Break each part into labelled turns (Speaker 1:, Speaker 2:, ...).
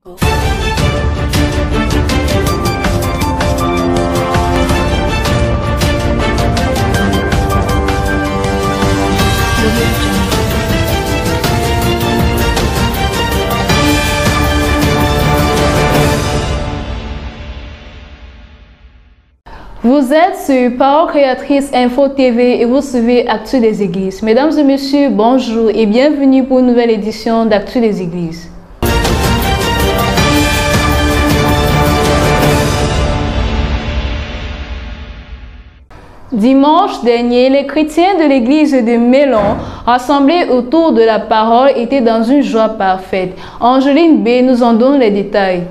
Speaker 1: Vous êtes sur Parole Créatrice Info TV et vous suivez Actu des Églises. Mesdames et messieurs, bonjour et bienvenue pour une nouvelle édition d'Actu des Églises. Dimanche dernier, les chrétiens de l'église de Mélon, rassemblés autour de la parole, étaient dans une joie parfaite. Angeline B. nous en donne les détails.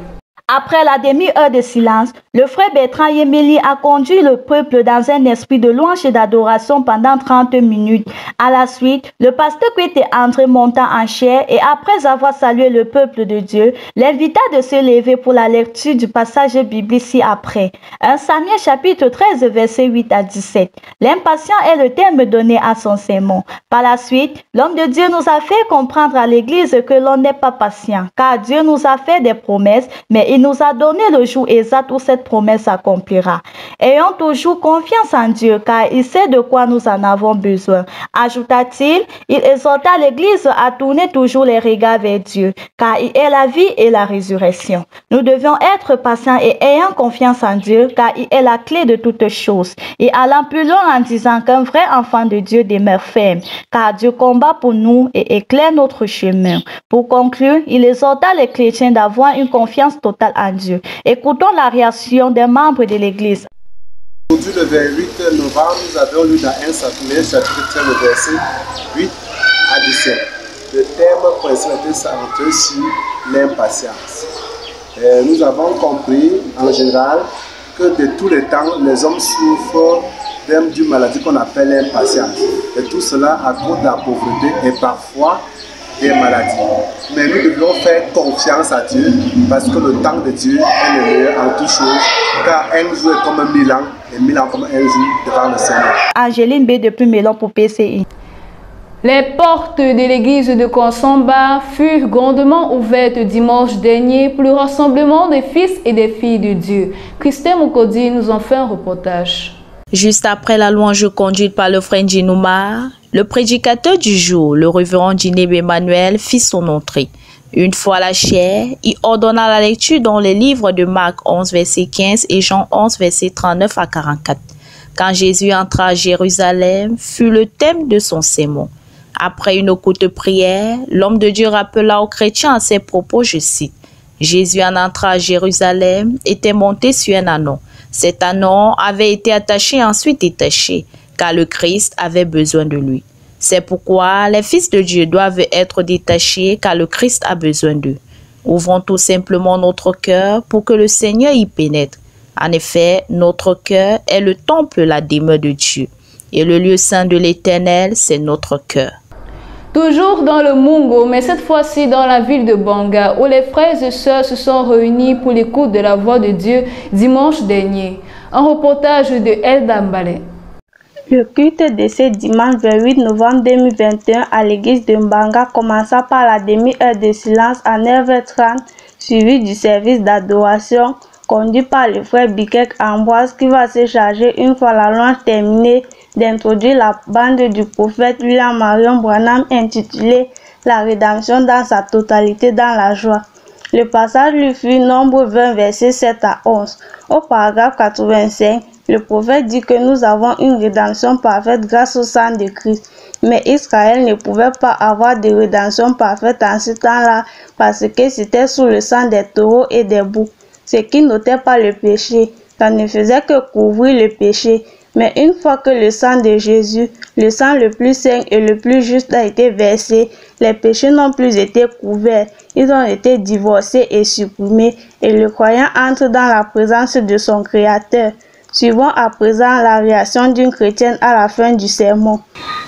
Speaker 2: Après la demi-heure de silence, le frère Bertrand Yemeli a conduit le peuple dans un esprit de louange et d'adoration pendant 30 minutes. À la suite, le pasteur qui était André monta en chair et après avoir salué le peuple de Dieu, l'invita de se lever pour la lecture du passage biblique ci-après. 1 Samuel chapitre 13 versets 8 à 17. L'impatient est le terme donné à son sermon. Par la suite, l'homme de Dieu nous a fait comprendre à l'église que l'on n'est pas patient, car Dieu nous a fait des promesses, mais il nous a donné le jour exact où cette promesse s'accomplira. Ayons toujours confiance en Dieu, car il sait de quoi nous en avons besoin. Ajouta-t-il, il exhorta l'Église à tourner toujours les regards vers Dieu, car il est la vie et la résurrection. Nous devions être patients et ayant confiance en Dieu, car il est la clé de toutes choses. Et allant plus loin en disant qu'un vrai enfant de Dieu demeure ferme, car Dieu combat pour nous et éclaire notre chemin. Pour conclure, il exhorta les chrétiens d'avoir une confiance totale en Dieu. Écoutons la réaction des membres de l'Église.
Speaker 3: Aujourd'hui, le 28 novembre, nous avons lu dans 1 Samuel, chapitre 13, verset 8 à 17. Le thème principal était centré sur l'impatience. Nous avons compris, en général, que de tous les temps, les hommes souffrent d'une maladie qu'on appelle l'impatience. Et tout cela à cause de la pauvreté et parfois des maladies. Mais nous devons faire confiance à Dieu parce que le temps de Dieu est le meilleur en toutes choses, car un jour est comme 1000 ans et 1000 ans comme un jour devant le Seigneur.
Speaker 2: Angeline B. depuis Mélon pour PCI.
Speaker 1: Les portes de l'église de Konsamba furent grandement ouvertes dimanche dernier pour le rassemblement des fils et des filles de Dieu. Christelle Mukodi nous en fait un reportage.
Speaker 4: Juste après la louange conduite par le frère Djinouma, le prédicateur du jour, le révérend Djineb Emmanuel, fit son entrée. Une fois la chair, il ordonna la lecture dans les livres de Marc 11, verset 15 et Jean 11, verset 39 à 44. Quand Jésus entra à Jérusalem, fut le thème de son sermon. Après une courte prière, l'homme de Dieu rappela aux chrétiens à ses propos, je cite, « Jésus en entra à Jérusalem, était monté sur un ânon. Cet ânon avait été attaché et ensuite détaché, car le Christ avait besoin de lui. C'est pourquoi les fils de Dieu doivent être détachés, car le Christ a besoin d'eux. Ouvrons tout simplement notre cœur pour que le Seigneur y pénètre. En effet, notre cœur est le temple, la demeure de Dieu. Et le lieu saint de l'Éternel, c'est notre cœur. »
Speaker 1: Toujours dans le Mungo, mais cette fois-ci dans la ville de Banga, où les frères et sœurs se sont réunis pour l'écoute de la voix de Dieu dimanche dernier. Un reportage de Elda Mbale.
Speaker 5: Le culte de ce dimanche 28 novembre 2021 à l'église de Mbanga commença par la demi-heure de silence à 9h30, suivi du service d'adoration conduit par le frère Bikek Ambroise qui va se charger une fois la louange terminée d'introduire la bande du prophète William Marion Branham intitulée « La rédemption dans sa totalité dans la joie ». Le passage lui fut Nombre 20, versets 7 à 11. Au paragraphe 85, le prophète dit que nous avons une rédemption parfaite grâce au sang de Christ. Mais Israël ne pouvait pas avoir de rédemption parfaite en ce temps-là parce que c'était sous le sang des taureaux et des boucs, ce qui n'ôtait pas le péché. Ça ne faisait que couvrir le péché. Mais une fois que le sang de Jésus, le sang le plus saint et le plus juste a été versé, les péchés n'ont plus été couverts, ils ont été divorcés et supprimés, et le croyant entre dans la présence de son Créateur. Suivons à présent la réaction d'une chrétienne à la fin du sermon.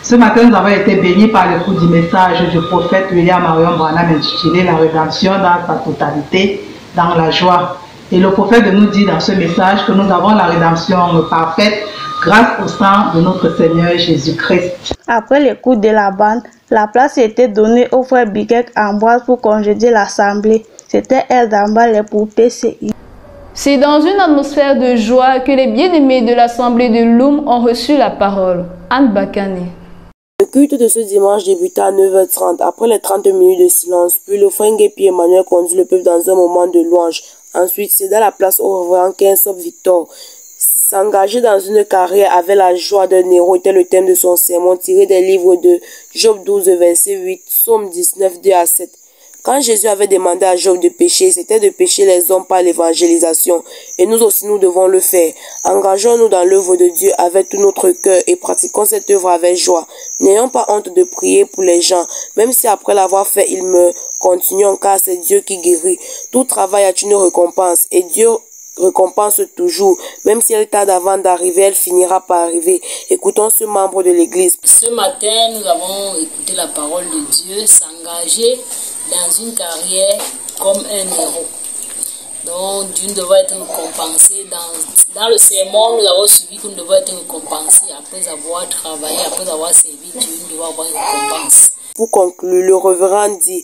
Speaker 6: Ce matin, nous avons été bénis par le coup du message du prophète William Marion Branham intitulé « La rédemption dans sa totalité, dans la joie ». Et le prophète nous dit dans ce message que nous avons la rédemption parfaite grâce au sang de notre Seigneur Jésus-Christ.
Speaker 5: Après l'écoute de la bande, la place était donnée au frère Bikek Ambroise pour congédier l'assemblée. C'était elle d'en bas, les pour PCI.
Speaker 1: C'est dans une atmosphère de joie que les bien-aimés de l'Assemblée de Loum ont reçu la parole. Anne Bakane.
Speaker 7: Le culte de ce dimanche débuta à 9h30, après les 30 minutes de silence, puis le frère Pierre Emmanuel conduit le peuple dans un moment de louange. Ensuite, céda la place au révérend Kinsop Victor. S'engager dans une carrière avec la joie d'un héros était le thème de son sermon tiré des livres de Job 12, verset 8, Psaume 19, 2 à 7. Quand Jésus avait demandé à Job de pécher, c'était de pécher les hommes par l'évangélisation. Et nous aussi, nous devons le faire. Engageons-nous dans l'œuvre de Dieu avec tout notre cœur et pratiquons cette œuvre avec joie. N'ayons pas honte de prier pour les gens, même si après l'avoir fait, ils meurent. Continuons, car c'est Dieu qui guérit. Tout travail a une récompense et Dieu récompense toujours. Même si elle tarde avant d'arriver, elle finira par arriver. Écoutons ce membre de l'église.
Speaker 8: Ce matin, nous avons écouté la parole de Dieu, s'engager dans une carrière comme un héros. Donc, Dieu devrait être récompensé. Dans le sermon, nous avons suivi que nous devons être récompensés après avoir travaillé, après avoir servi Dieu, nous devons avoir une récompense.
Speaker 7: Pour conclure, le révérend dit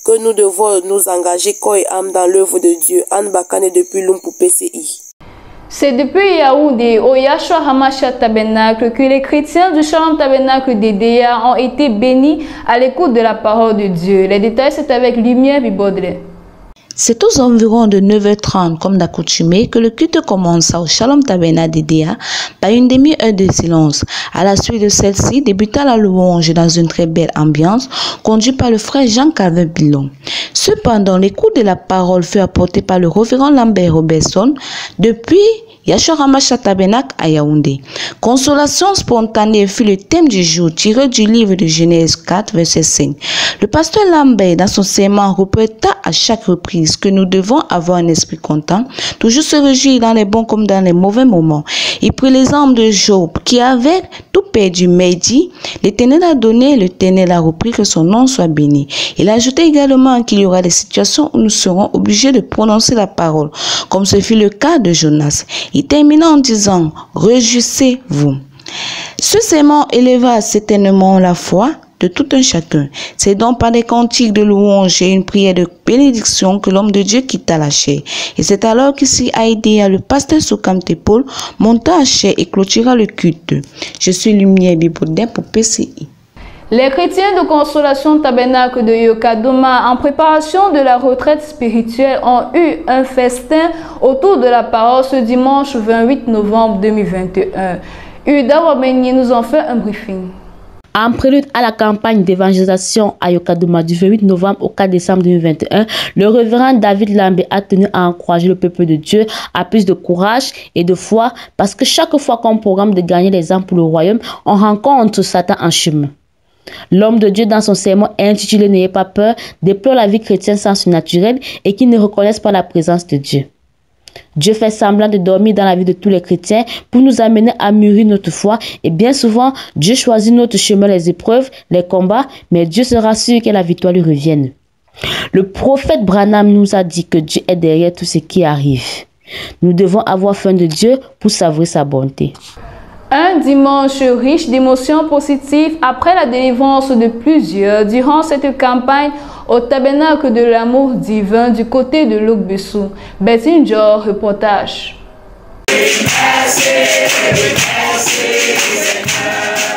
Speaker 7: que nous devons nous engager corps et âme dans l'œuvre de Dieu. Anne Bakane depuis Loum pour PCI.
Speaker 1: C'est depuis Yaoundé, au Yahshua Hamashiach Tabernacle, que les chrétiens du Shalom Tabernacle d'Edea ont été bénis à l'écoute de la parole de Dieu. Les détails, c'est avec Lumière Bibaudelaire.
Speaker 4: C'est aux environs de 9h30, comme d'accoutumé, que le culte commença au Shalom Tabernacle d'Edea par une demi-heure de silence. À la suite de celle-ci, débuta la louange dans une très belle ambiance, conduite par le frère Jean-Calvin Pilon. Cependant, l'écoute de la parole fut apportée par le révérend Lambert Robertson depuis Yahshua Hamashiach Tabernacle à Yaoundé. Consolation spontanée fut le thème du jour tiré du livre de Genèse 4, verset 5. Le pasteur Lambert, dans son sermon, répéta à chaque reprise que nous devons avoir un esprit content, toujours se réjouir dans les bons comme dans les mauvais moments. Il prit l'exemple de Job, qui avait tout perdu, mais dit, l'Éternel a donné, l'Éternel a repris, que son nom soit béni. Il ajoutait également qu'il y aura des situations où nous serons obligés de prononcer la parole, comme ce fut le cas de Jonas. Il termina en disant, réjouissez-vous. Ce sermon éleva certainement la foi de tout un chacun. C'est donc par des cantiques de louange et une prière de bénédiction que l'homme de Dieu quitta la chair. Et c'est alors qu'ici à Edea, le pasteur Soukam Tepol monta à chair et clôtura le culte. Je suis Lumière Bibaudelaire pour PCI.
Speaker 1: Les chrétiens de Consolation Tabernacle de Yokadoma, en préparation de la retraite spirituelle, ont eu un festin autour de la parole ce dimanche 28 novembre 2021. Uda Wamenye nous en fait un briefing.
Speaker 9: En prélude à la campagne d'évangélisation à Yokadoma du 28 novembre au 4 décembre 2021, le révérend David Lambert a tenu à encourager le peuple de Dieu à plus de courage et de foi, parce que chaque fois qu'on programme de gagner les âmes pour le royaume, on rencontre Satan en chemin. L'homme de Dieu, dans son sermon intitulé « N'ayez pas peur », déplore la vie chrétienne sans surnaturel et qui ne reconnaissent pas la présence de Dieu. Dieu fait semblant de dormir dans la vie de tous les chrétiens pour nous amener à mûrir notre foi, et bien souvent, Dieu choisit notre chemin, les épreuves, les combats, mais Dieu sera sûr que la victoire lui revienne. Le prophète Branham nous a dit que Dieu est derrière tout ce qui arrive. Nous devons avoir faim de Dieu pour savourer sa bonté.
Speaker 1: Un dimanche riche d'émotions positives après la délivrance de plusieurs durant cette campagne au tabernacle de l'amour divin du côté de Logbesu. Betty Njor, reportage.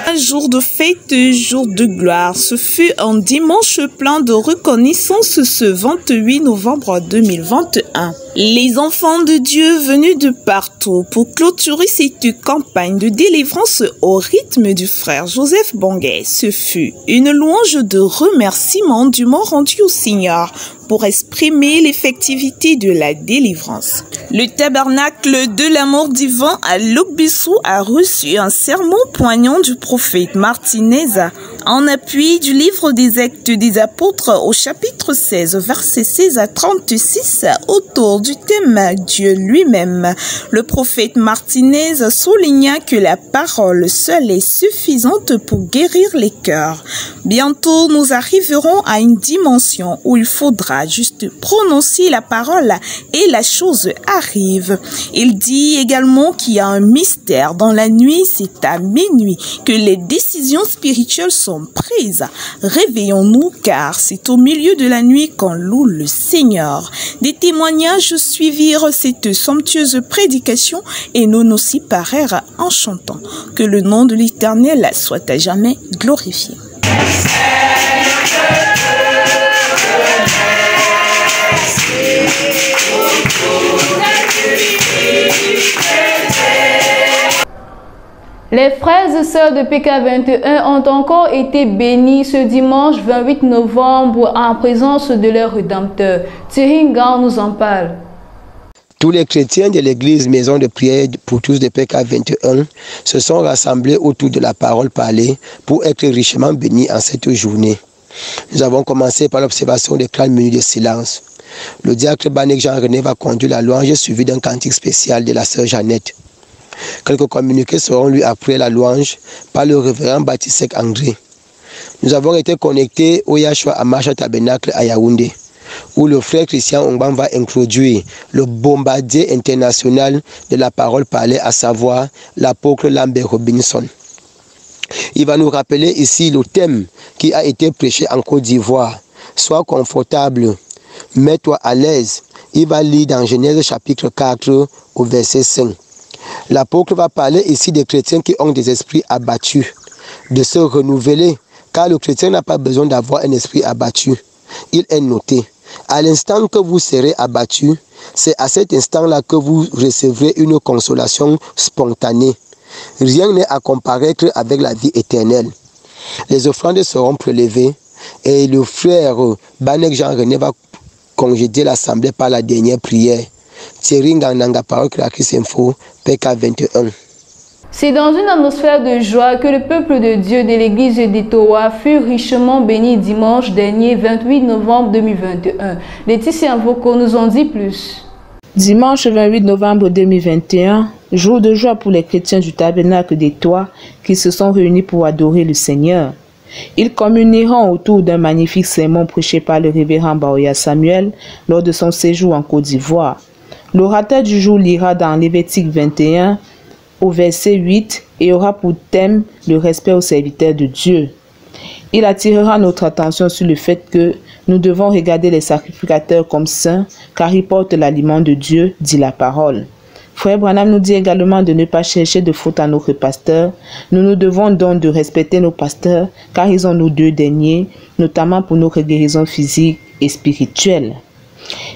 Speaker 10: Un jour de fête, jour de gloire. Ce fut un dimanche plein de reconnaissance ce 28 novembre 2021. Les enfants de Dieu venus de partout pour clôturer cette campagne de délivrance au rythme du frère Joseph Bonguet. Ce fut une louange de remerciement du mot rendu au Seigneur pour exprimer l'effectivité de la délivrance. Le tabernacle de l'amour divin à Logbesu a reçu un sermon poignant du prophète Martinez en appui du livre des Actes des Apôtres au chapitre 16, versets 16 à 36 autour du thème Dieu lui-même. Le prophète Martinez souligna que la parole seule est suffisante pour guérir les cœurs. Bientôt, nous arriverons à une dimension où il faudra juste prononcer la parole et la chose arrive. Il dit également qu'il y a un mystère. Dans la nuit, c'est à minuit que les décisions spirituelles sont prises. Réveillons-nous car c'est au milieu de la nuit qu'on loue le Seigneur. Des témoignages suivirent cette somptueuse prédication et nous nous séparèrent en chantant. Que le nom de l'Éternel soit à jamais glorifié.
Speaker 1: Les frères et sœurs de PK21 ont encore été bénis ce dimanche 28 novembre en présence de leur Rédempteur. Thierry Ngan nous en parle.
Speaker 11: Tous les chrétiens de l'église Maison de prière pour tous de PK21 se sont rassemblés autour de la parole parlée pour être richement bénis en cette journée. Nous avons commencé par l'observation des 30 minutes de silence. Le diacre Banek Jean-René va conduire la louange suivie d'un cantique spécial de la sœur Jeannette. Quelques communiqués seront lus après la louange par le révérend Baptiste André. Nous avons été connectés au Yahshua Amasha Tabernacle à Yaoundé, où le frère Christian Ongban va introduire le bombardier international de la parole parlée, à savoir l'apôtre Lambert Robinson. Il va nous rappeler ici le thème qui a été prêché en Côte d'Ivoire. Sois confortable, mets-toi à l'aise. Il va lire dans Genèse chapitre 4 au verset 5. L'apôtre va parler ici des chrétiens qui ont des esprits abattus, de se renouveler, car le chrétien n'a pas besoin d'avoir un esprit abattu. Il est noté. À l'instant que vous serez abattu, c'est à cet instant-là que vous recevrez une consolation spontanée. Rien n'est à comparaître avec la vie éternelle. Les offrandes seront prélevées et le frère Banek Jean-René va congédier l'assemblée par la dernière prière. Thierry Ngananga, Parole Créatrice Info, PK21.
Speaker 1: C'est dans une atmosphère de joie que le peuple de Dieu de l'église d'Etowa fut richement béni dimanche dernier 28 novembre 2021. Laetitia Invoko nous en dit plus.
Speaker 12: Dimanche 28 novembre 2021, jour de joie pour les chrétiens du tabernacle d'Etowa qui se sont réunis pour adorer le Seigneur. Ils communieront autour d'un magnifique sermon prêché par le révérend Baoya Samuel lors de son séjour en Côte d'Ivoire. L'orateur du jour lira dans Lévitique 21 au verset 8 et aura pour thème le respect aux serviteurs de Dieu. Il attirera notre attention sur le fait que nous devons regarder les sacrificateurs comme saints car ils portent l'aliment de Dieu, dit la parole. Frère Branham nous dit également de ne pas chercher de faute à notre pasteur. Nous nous devons donc de respecter nos pasteurs car ils ont nos deux deniers, notamment pour notre guérison physique et spirituelle.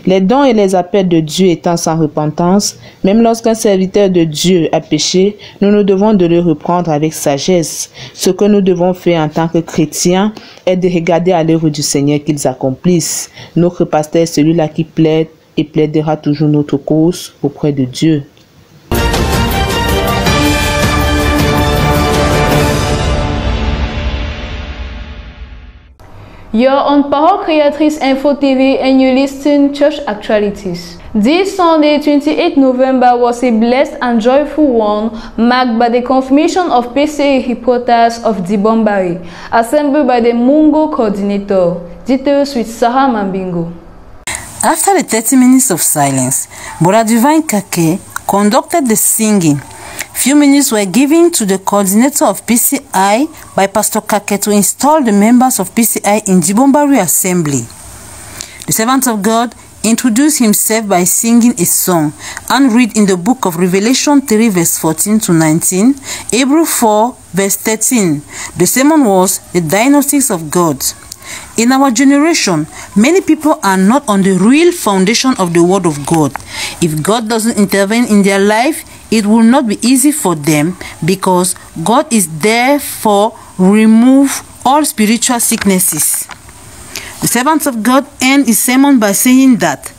Speaker 12: Les dons et les appels de Dieu étant sans repentance, même lorsqu'un serviteur de Dieu a péché, nous nous devons de le reprendre avec sagesse. Ce que nous devons faire en tant que chrétiens est de regarder à l'œuvre du Seigneur qu'ils accomplissent. Notre pasteur est celui-là qui plaide et plaidera toujours notre cause auprès de Dieu.
Speaker 1: You're on Parole Creatrice Info TV and you listen Church Actualities. This Sunday, 28 November, was a blessed and joyful one, marked by the confirmation of PCA reporters of Dibombari, assembled by the Mungo coordinator. Details with Sarah Mambingo.
Speaker 13: After the 30 minutes of silence, Brother Divine Kake conducted the singing. Few minutes were given to the coordinator of PCI by Pastor Kake to install the members of PCI in Dibombari Assembly. The servant of God introduced himself by singing a song and read in the book of Revelation 3 verse 14 to 19, Hebrew 4 verse 13. The sermon was the Diagnostics of God. In our generation, many people are not on the real foundation of the Word of God. If God doesn't intervene in their life, it will not be easy for them because God is there for remove all spiritual sicknesses. The servants of God end his sermon by saying that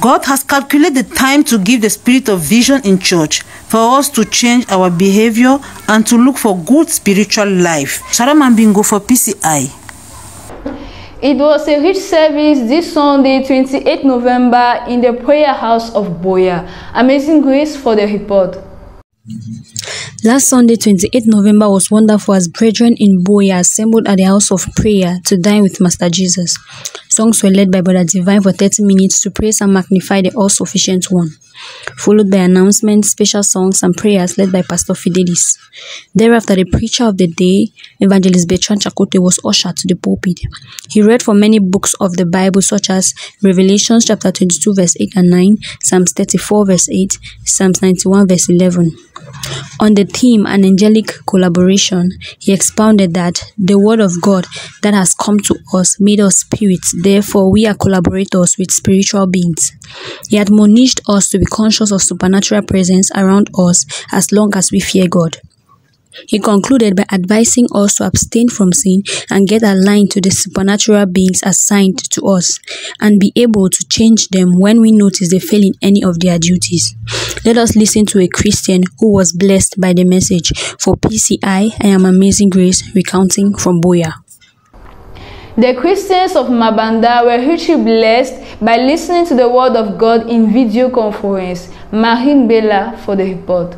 Speaker 13: God has calculated the time to give the spirit of vision in church for us to change our behavior and to look for good spiritual life. Sharam Ambingo for PCI.
Speaker 1: It was a rich service this Sunday, 28 November, in the prayer house of Boya. Amazing Grace for the report.
Speaker 14: Last Sunday, 28 November, was wonderful as brethren in Boya assembled at the house of prayer to dine with Master Jesus. Songs were led by Brother Divine for 30 minutes to praise and magnify the all-sufficient one, followed by announcements, special songs, and prayers led by Pastor Fidelis. Thereafter, the preacher of the day, Evangelist Bertrand Chakote, was ushered to the pulpit. He read from many books of the Bible, such as Revelations chapter 22, verse 8 and 9, Psalms 34, verse 8, Psalms 91, verse 11. On the theme, an angelic collaboration, he expounded that the word of God that has come to us made us spirits, therefore we are collaborators with spiritual beings. He admonished us to be conscious of supernatural presence around us as long as we fear God. He concluded by advising us to abstain from sin and get aligned to the supernatural beings assigned to us and be able to change them when we notice they fail in any of their duties. Let us listen to a Christian who was blessed by the message. For PCI, I am Amazing Grace, recounting from Boya.
Speaker 1: The Christians of Mabanda were hugely blessed by listening to the word of God in video conference. Marine Bella for the report.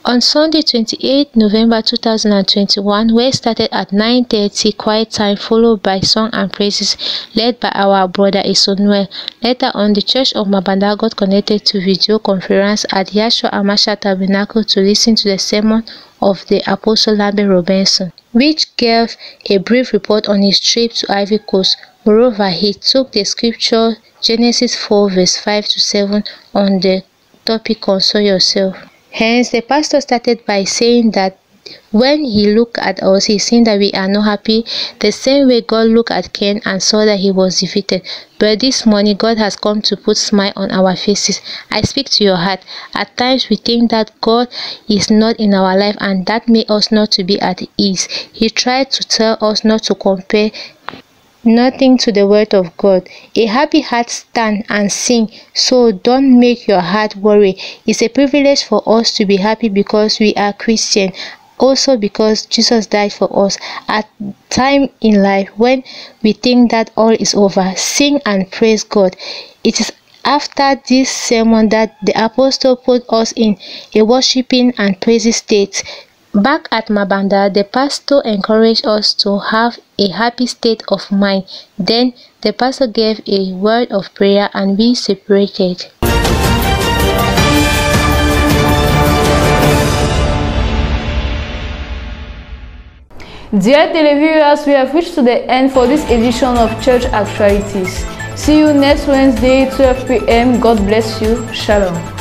Speaker 15: On Sunday, 28 November 2021, we started at 9:30 quiet time, followed by song and praises led by our brother Esonuel. Later on, the Church of Mabanda got connected to video conference at Yahshua Amasha Tabernacle to listen to the sermon of the Apostle Lambert Robinson, which gave a brief report on his trip to Ivory Coast. Moreover, he took the scripture Genesis 4 verse 5 to 7 on the topic Console Yourself. Hence, the pastor started by saying that when he looked at us, he seen that we are not happy, the same way God looked at Cain and saw that he was defeated. But this morning, God has come to put smile on our faces. I speak to your heart. At times, we think that God is not in our life, and that made us not to be at ease. He tried to tell us not to compare nothing to the word of God. A happy heart stand and sing, so don't make your heart worry. It's a privilege for us to be happy because we are Christian, also because Jesus died for us. At time in life when we think that all is over, sing and praise God. It is after this sermon that the apostle put us in a worshiping and praising state. Back at Mabanda, the pastor encouraged us to have a happy state of mind. Then the pastor gave a word of prayer and we separated.
Speaker 1: Dear televiewers, we have reached to the end for this edition of Church Actualities. See you next Wednesday, 12 p.m. God bless you. Shalom.